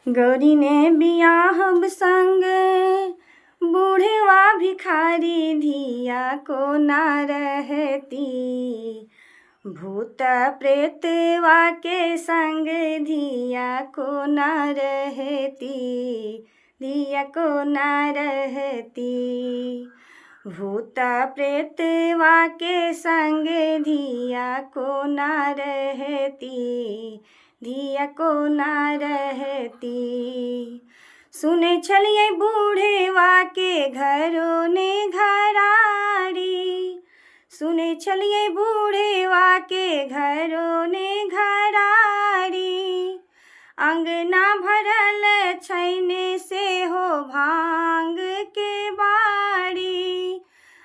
गौरी ने बियाहब संग बूढ़वा भिखारी धिया को ना रहती। भूत प्रेतवा के संग धिया को ना रहती, धिया को ना रहती। भूत प्रेतवा के संग धिया को ना रहती, धिया को ना रहती। सुने चलिए बूढ़ेवा के घरों ने घरारी, सुने चलिए बूढ़ेवा के घरों ने घरारी। अंगना भरल छैने से हो भांग के बाड़ी,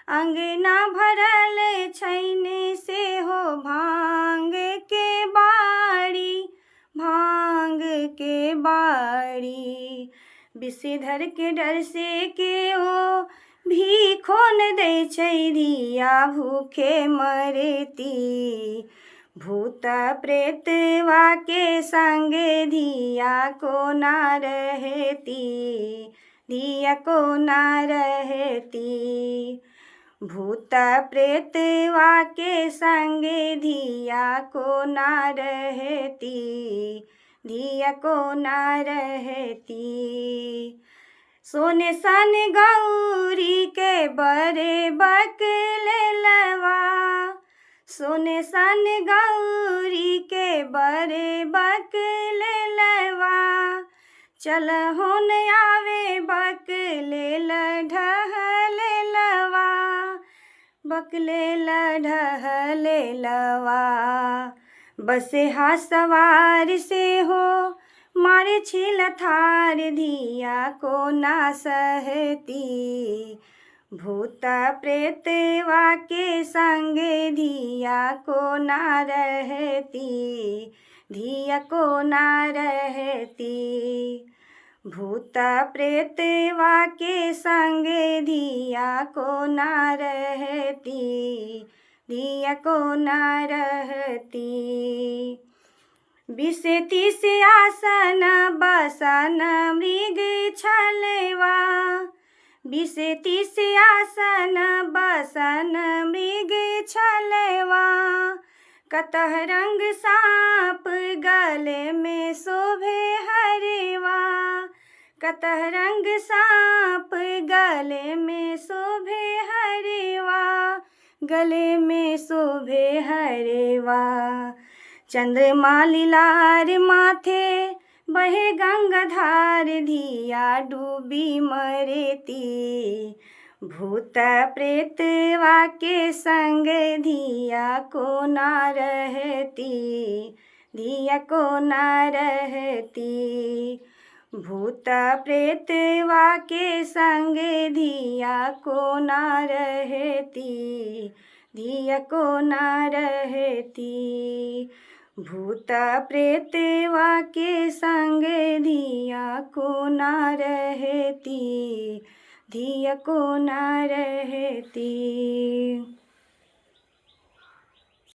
अंगना भरल छैने से हो भांग के बाड़ी, भांग के बाड़ी। विषधर के डर से के ओ भीखो न दै छै धिया भूखे मरती। भूत प्रेतवा के संग धिया को ना रहती, धिया को ना रहती। भूत प्रेतवा के संग धिया को ना रहती, धिया को ना रहती। सोने सन गौरी के बरे बकलेलवा, सोने सन गौरी के बरे बकलेलवा। चल होन आवे बकलेल ढहलेलवा, बकलेल ढहलेलवा। बसे हा सवार से हो मारे छिल थार, धिया को ना सहती। भूत प्रेतवा के संग धिया को ना रहती, धिया को ना रहती। भूत प्रेतवा के संग धिया को ना रहती, धिया को ना रहती। 20-30 आसन बसन मृग छलवा, 20-30 आसन बसन मृग छलवा। कतह रंग सांप गले में शोभे हरवा, कतह रंग सांप गले में शोभे हरवा, गले में शोभे हरवा। चंद्रमा लीलार माथे बहे गंगाधार, धिया डूबी मरती। भूत प्रेतवा के संग धिया को ना रहती, धिया को ना रहती। भूत प्रेतवा के संग धिया को ना रहती, धिया को ना रहती। भूत प्रेतवा के संग धिया को ना रहती, धिया को ना रहती।